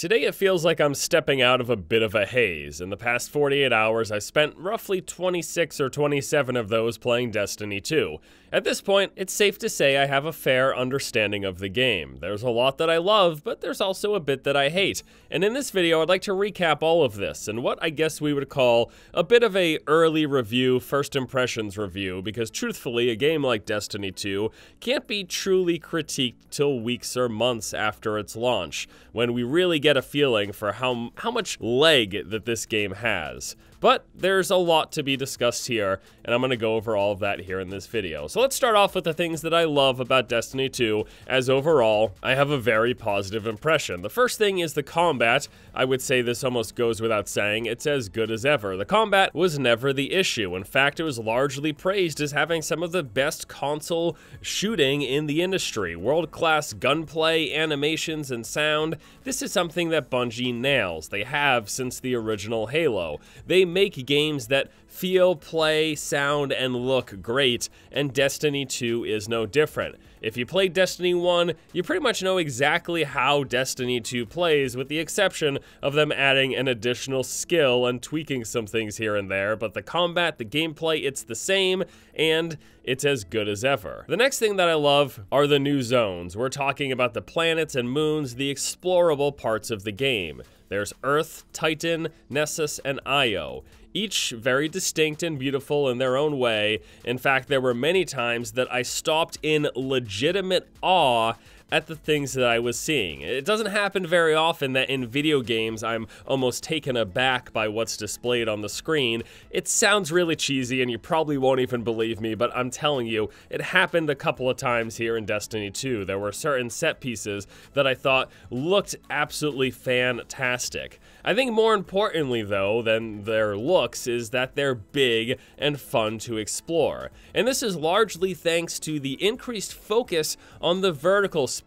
Today it feels like I'm stepping out of a bit of a haze. In the past 48 hours, I spent roughly 26 or 27 of those playing Destiny 2. At this point, it's safe to say I have a fair understanding of the game. There's a lot that I love, but there's also a bit that I hate. And in this video, I'd like to recap all of this and what I guess we would call a bit of a early review, first impressions review, because truthfully, a game like Destiny 2 can't be truly critiqued till weeks or months after its launch, when we really get a feeling for how much leg that this game has. But there's a lot to be discussed here, and I'm going to go over all of that here in this video. So let's start off with the things that I love about Destiny 2, as overall, I have a very positive impression. The first thing is the combat. I would say this almost goes without saying, it's as good as ever. The combat was never the issue. In fact, it was largely praised as having some of the best console shooting in the industry. World-class gunplay, animations, and sound. This is something that Bungie nails. They have since the original Halo. They make games that feel, play, sound, and look great, and Destiny 2 is no different. If you played Destiny 1, you pretty much know exactly how Destiny 2 plays, with the exception of them adding an additional skill and tweaking some things here and there, but the combat, the gameplay, it's the same, and it's as good as ever. The next thing that I love are the new zones. We're talking about the planets and moons, the explorable parts of the game. There's Earth, Titan, Nessus, and Io. Each very distinct and beautiful in their own way. In fact, there were many times that I stopped in legitimate awe at the things that I was seeing. It doesn't happen very often that in video games I'm almost taken aback by what's displayed on the screen. It sounds really cheesy and you probably won't even believe me, but I'm telling you, it happened a couple of times here in Destiny 2. There were certain set pieces that I thought looked absolutely fantastic. I think more importantly though than their looks is that they're big and fun to explore. And this is largely thanks to the increased focus on the vertical space.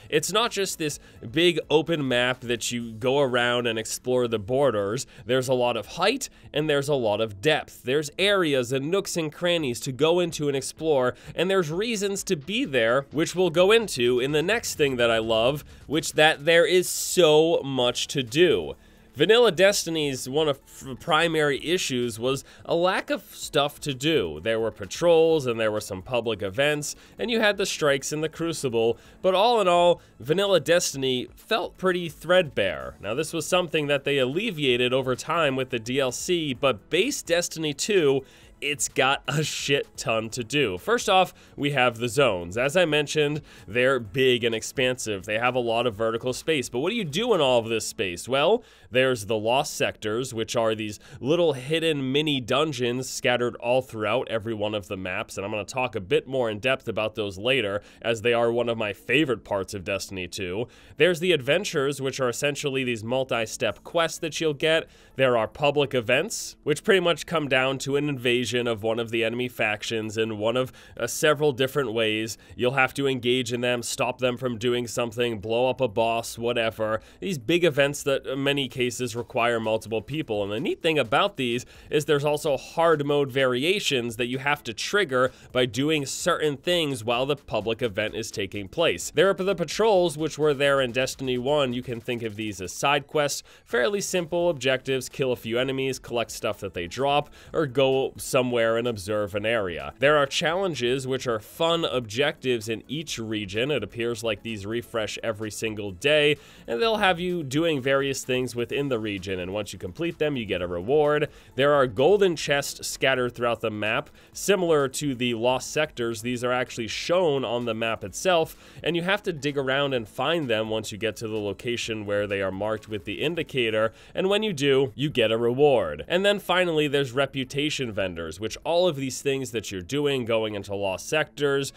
It's not just this big open map that you go around and explore the borders. There's a lot of height and there's a lot of depth. There's areas and nooks and crannies to go into and explore, and there's reasons to be there, which we'll go into in the next thing that I love, which that there is so much to do. Vanilla Destiny's one of the primary issues was a lack of stuff to do. There were patrols and there were some public events, and you had the strikes in the Crucible, but all in all, Vanilla Destiny felt pretty threadbare. Now this was something that they alleviated over time with the DLC, but base Destiny 2, it's got a shit ton to do. First off, we have the zones. As I mentioned, they're big and expansive. They have a lot of vertical space, but what do you do in all of this space? Well, there's the Lost Sectors, which are these little hidden mini dungeons scattered all throughout every one of the maps, and I'm going to talk a bit more in depth about those later, as they are one of my favorite parts of Destiny 2. There's the adventures, which are essentially these multi-step quests that you'll get. There are public events, which pretty much come down to an invasion of one of the enemy factions in one of several different ways. You'll have to engage in them, stop them from doing something, blow up a boss, whatever. These big events that in many cases require multiple people. And the neat thing about these is there's also hard mode variations that you have to trigger by doing certain things while the public event is taking place. There are the patrols, which were there in Destiny 1. You can think of these as side quests, fairly simple objectives: kill a few enemies, collect stuff that they drop, or go somewhere and observe an area. There are challenges, which are fun objectives in each region. It appears like these refresh every single day, and they'll have you doing various things within the region, and once you complete them, you get a reward. There are golden chests scattered throughout the map. Similar to the Lost Sectors, these are actually shown on the map itself, and you have to dig around and find them once you get to the location where they are marked with the indicator, and when you do, you get a reward. And then finally, there's reputation vendors, which all of these things that you're doing, going into Lost Sectors,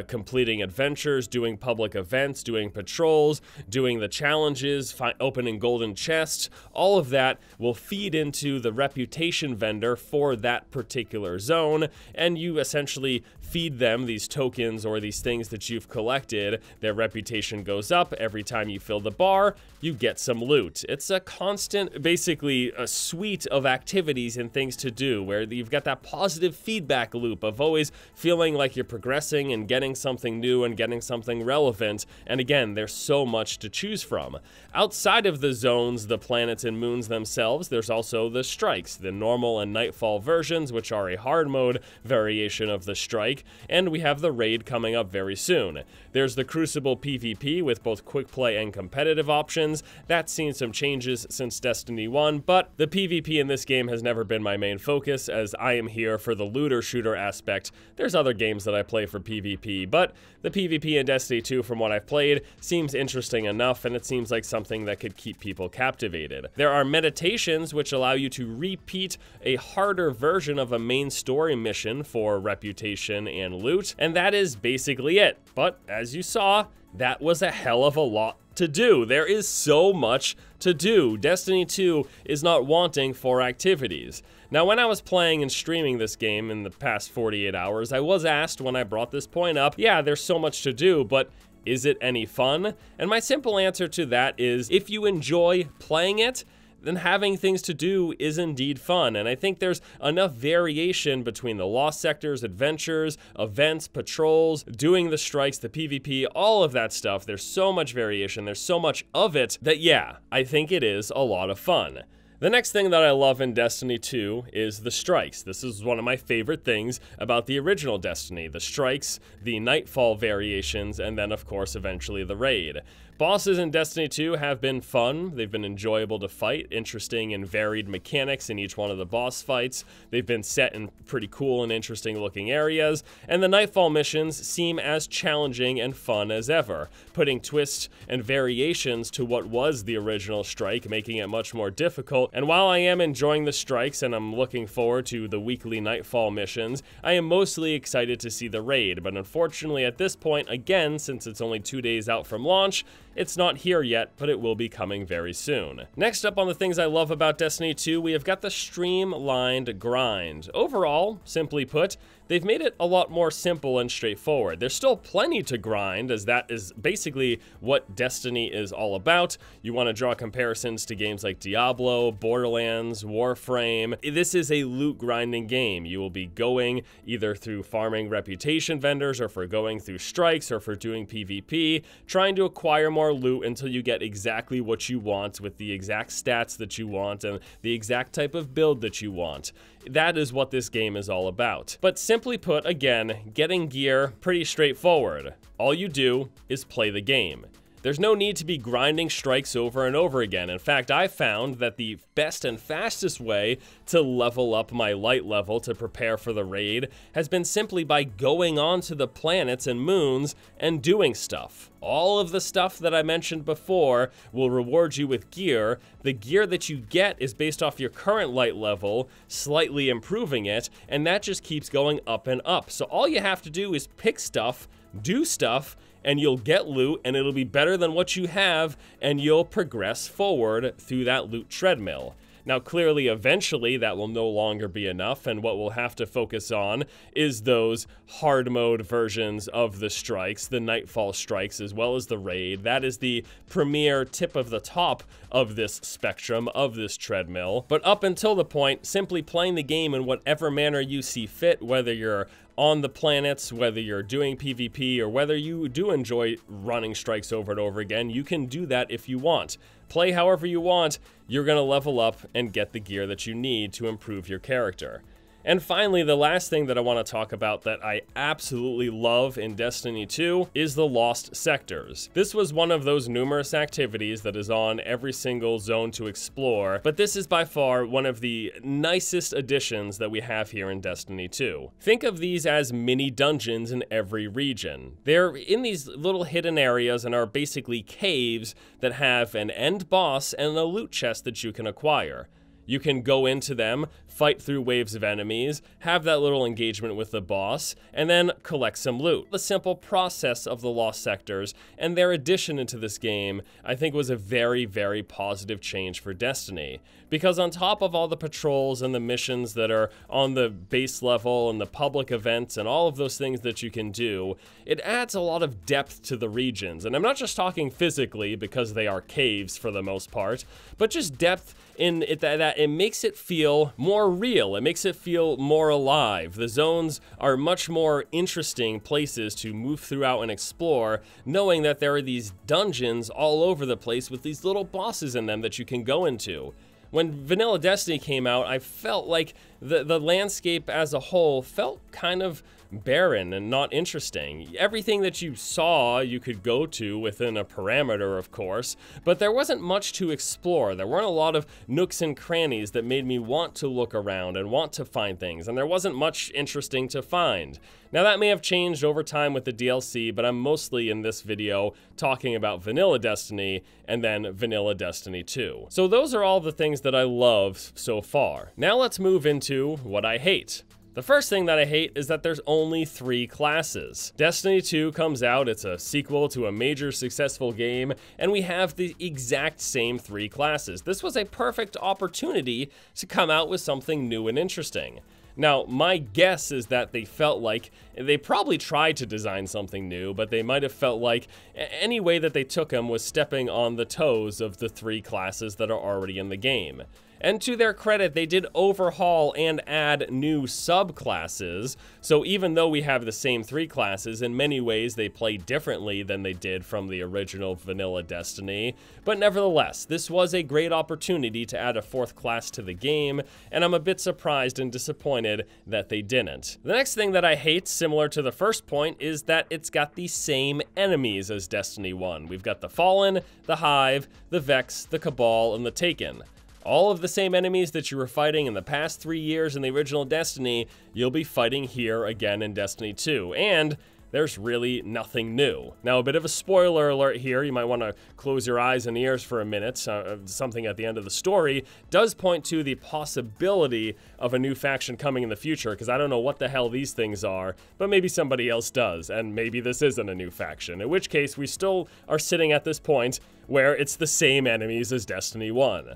completing adventures, doing public events, doing patrols, doing the challenges, opening golden chests, all of that will feed into the reputation vendor for that particular zone, and you essentially feed them these tokens or these things that you've collected, their reputation goes up. Every time you fill the bar, you get some loot. It's a constant, basically a suite of activities and things to do where you've got that positive feedback loop of always feeling like you're progressing and getting something new and getting something relevant. And again, there's so much to choose from. Outside of the zones, the planets and moons themselves, there's also the strikes, the normal and nightfall versions, which are a hard mode variation of the strike, and we have the raid coming up very soon. There's the Crucible PvP with both quick play and competitive options. That's seen some changes since Destiny 1, but the PvP in this game has never been my main focus, as I am here for the looter shooter aspect. There's other games that I play for PvP, but the PvP in Destiny 2, from what I've played, seems interesting enough, and it seems like something that could keep people captivated. There are meditations which allow you to repeat a harder version of a main story mission for reputation and loot, and that is basically it. But as you saw, that was a hell of a lot to do. There is so much to do. Destiny 2 is not wanting for activities. Now, when I was playing and streaming this game in the past 48 hours, I was asked when I brought this point up, yeah, there's so much to do, but is it any fun? And my simple answer to that is, if you enjoy playing it, then having things to do is indeed fun. And I think there's enough variation between the lost sectors, adventures, events, patrols, doing the strikes, the PvP, all of that stuff. There's so much variation, there's so much of it that, yeah, I think it is a lot of fun. The next thing that I love in Destiny 2 is the strikes. This is one of my favorite things about the original Destiny. The strikes, the nightfall variations, and then of course eventually the raid. Bosses in Destiny 2 have been fun. They've been enjoyable to fight, interesting and varied mechanics in each one of the boss fights. They've been set in pretty cool and interesting looking areas, and the nightfall missions seem as challenging and fun as ever, putting twists and variations to what was the original strike, making it much more difficult. And while I am enjoying the strikes and I'm looking forward to the weekly nightfall missions, I am mostly excited to see the raid, but unfortunately at this point, again, since it's only 2 days out from launch, it's not here yet, but it will be coming very soon. Next up on the things I love about Destiny 2, we have got the streamlined grind. Overall, simply put, they've made it a lot more simple and straightforward. There's still plenty to grind, as that is basically what Destiny is all about. You want to draw comparisons to games like Diablo, Borderlands, Warframe. This is a loot grinding game. You will be going either through farming reputation vendors, or for going through strikes, or for doing PvP, trying to acquire more loot until you get exactly what you want with the exact stats that you want and the exact type of build that you want. That is what this game is all about. But simply put, again, getting gear, pretty straightforward. All you do is play the game. There's no need to be grinding strikes over and over again. In fact, I found that the best and fastest way to level up my light level to prepare for the raid has been simply by going onto the planets and moons and doing stuff. All of the stuff that I mentioned before will reward you with gear. The gear that you get is based off your current light level, slightly improving it, and that just keeps going up and up. So all you have to do is pick stuff, do stuff, and you'll get loot, and it'll be better than what you have, and you'll progress forward through that loot treadmill. Now, clearly, eventually, that will no longer be enough, and what we'll have to focus on is those hard mode versions of the strikes, the Nightfall strikes, as well as the raid. That is the premier tip of the top of this spectrum, of this treadmill. But up until the point, simply playing the game in whatever manner you see fit, whether you're on the planets, whether you're doing PvP, or whether you do enjoy running strikes over and over again, you can do that if you want. Play however you want, you're gonna level up and get the gear that you need to improve your character. And finally, the last thing that I want to talk about that I absolutely love in Destiny 2 is the Lost Sectors. This was one of those numerous activities that is on every single zone to explore, but this is by far one of the nicest additions that we have here in Destiny 2. Think of these as mini dungeons in every region. They're in these little hidden areas and are basically caves that have an end boss and a loot chest that you can acquire. You can go into them, fight through waves of enemies, have that little engagement with the boss, and then collect some loot. The simple process of the Lost Sectors and their addition into this game, I think, was a very, very positive change for Destiny. Because on top of all the patrols and the missions that are on the base level and the public events and all of those things that you can do, it adds a lot of depth to the regions. And I'm not just talking physically, because they are caves for the most part, but just depth in it, that it makes it feel more real. It makes it feel more alive. The zones are much more interesting places to move throughout and explore, knowing that there are these dungeons all over the place with these little bosses in them that you can go into. When Vanilla Destiny came out, I felt like the landscape as a whole felt kind of barren and not interesting. Everything that you saw you could go to within a parameter, of course, but there wasn't much to explore. There weren't a lot of nooks and crannies that made me want to look around and want to find things, and there wasn't much interesting to find. Now that may have changed over time with the DLC, but I'm mostly in this video talking about Vanilla Destiny and then Vanilla Destiny 2. So those are all the things that I love so far. Now let's move into what I hate. The first thing that I hate is that there's only 3 classes. Destiny 2 comes out, it's a sequel to a major successful game, and we have the exact same 3 classes. This was a perfect opportunity to come out with something new and interesting. Now, my guess is that they felt like they probably tried to design something new, but they might have felt like any way that they took them was stepping on the toes of the 3 classes that are already in the game. And to their credit, they did overhaul and add new subclasses, so even though we have the same 3 classes, in many ways they play differently than they did from the original Vanilla Destiny. But nevertheless, this was a great opportunity to add a 4th class to the game, and I'm a bit surprised and disappointed that they didn't. The next thing that I hate, similar to the first point, is that it's got the same enemies as Destiny 1. We've got the Fallen, the Hive, the Vex, the Cabal, and the Taken. All of the same enemies that you were fighting in the past 3 years in the original Destiny, you'll be fighting here again in Destiny 2, and there's really nothing new. Now, a bit of a spoiler alert here, you might want to close your eyes and ears for a minute. Something at the end of the story does point to the possibility of a new faction coming in the future, because I don't know what the hell these things are, but maybe somebody else does, and maybe this isn't a new faction, in which case we still are sitting at this point where it's the same enemies as Destiny 1.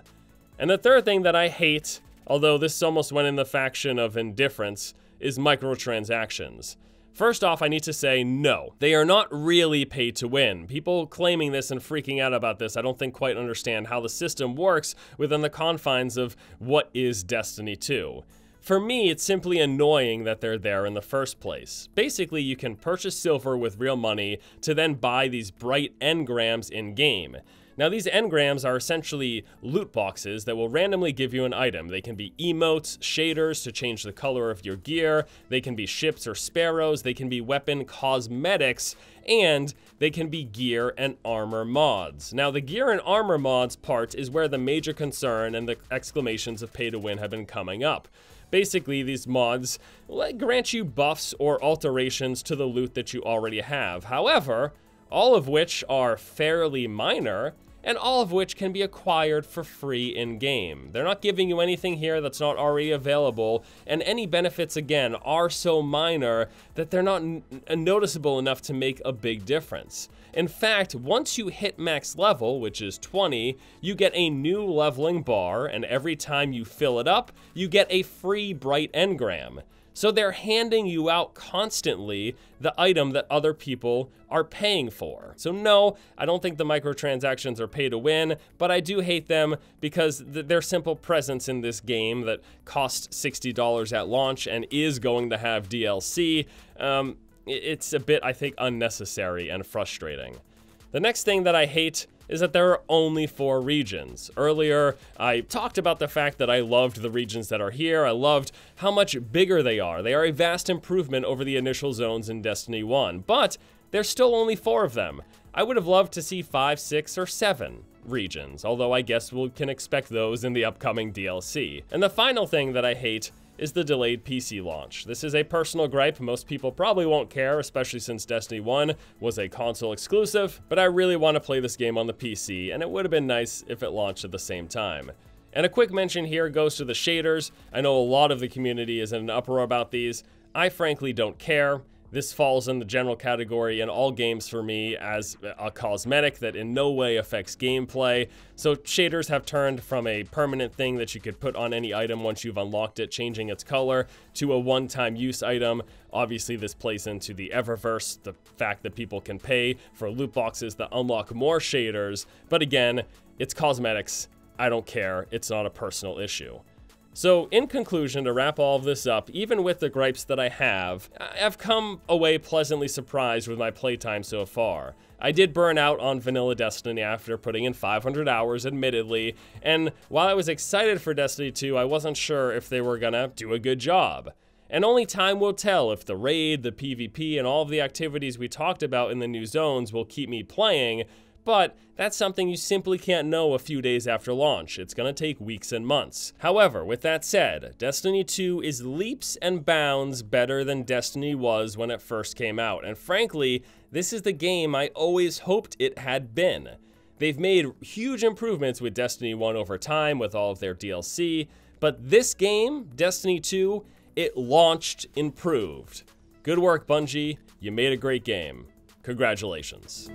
And the third thing that I hate, although this almost went in the faction of indifference, is microtransactions. First off, I need to say no. They are not really pay to win. People claiming this and freaking out about this, I don't think quite understand how the system works within the confines of what is Destiny 2. For me, it's simply annoying that they're there in the first place. Basically, you can purchase silver with real money to then buy these bright engrams in-game. Now, these engrams are essentially loot boxes that will randomly give you an item. They can be emotes, shaders to change the color of your gear, they can be ships or sparrows, they can be weapon cosmetics, and they can be gear and armor mods. Now, the gear and armor mods part is where the major concern and the exclamations of pay to win have been coming up. Basically, these mods grant you buffs or alterations to the loot that you already have. However, all of which are fairly minor, and all of which can be acquired for free in-game. They're not giving you anything here that's not already available, and any benefits, again, are so minor that they're not noticeable enough to make a big difference. In fact, once you hit max level, which is 20, you get a new leveling bar, and every time you fill it up, you get a free bright engram. So they're handing you out constantly the item that other people are paying for. So no, I don't think the microtransactions are pay to win, but I do hate them because their simple presence in this game that costs $60 at launch and is going to have DLC, it's a bit, I think, unnecessary and frustrating. The next thing that I hate is that there are only 4 regions. Earlier, I talked about the fact that I loved the regions that are here. I loved how much bigger they are. They are a vast improvement over the initial zones in Destiny 1, but there's still only 4 of them. I would have loved to see 5, 6, or 7 regions, although I guess we can expect those in the upcoming DLC. And the final thing that I hate is the delayed PC launch. This is a personal gripe. Most people probably won't care, especially since Destiny 1 was a console exclusive, but I really want to play this game on the PC, and it would have been nice if it launched at the same time. And a quick mention here goes to the shaders. I know a lot of the community is in an uproar about these. I frankly don't care. This falls in the general category in all games for me as a cosmetic that in no way affects gameplay. So shaders have turned from a permanent thing that you could put on any item once you've unlocked it, changing its color, to a one-time use item. Obviously, this plays into the Eververse, the fact that people can pay for loot boxes that unlock more shaders. But again, it's cosmetics. I don't care. It's not a personal issue. So, in conclusion, to wrap all of this up, even with the gripes that I have, I've come away pleasantly surprised with my playtime so far. I did burn out on vanilla Destiny after putting in 500 hours, admittedly, and while I was excited for Destiny 2, I wasn't sure if they were gonna do a good job. And only time will tell if the raid, the PvP, and all of the activities we talked about in the new zones will keep me playing, but that's something you simply can't know a few days after launch. It's gonna take weeks and months. However, with that said, Destiny 2 is leaps and bounds better than Destiny was when it first came out, and frankly, this is the game I always hoped it had been. They've made huge improvements with Destiny 1 over time with all of their DLC, but this game, Destiny 2, it launched improved. Good work, Bungie. You made a great game. Congratulations.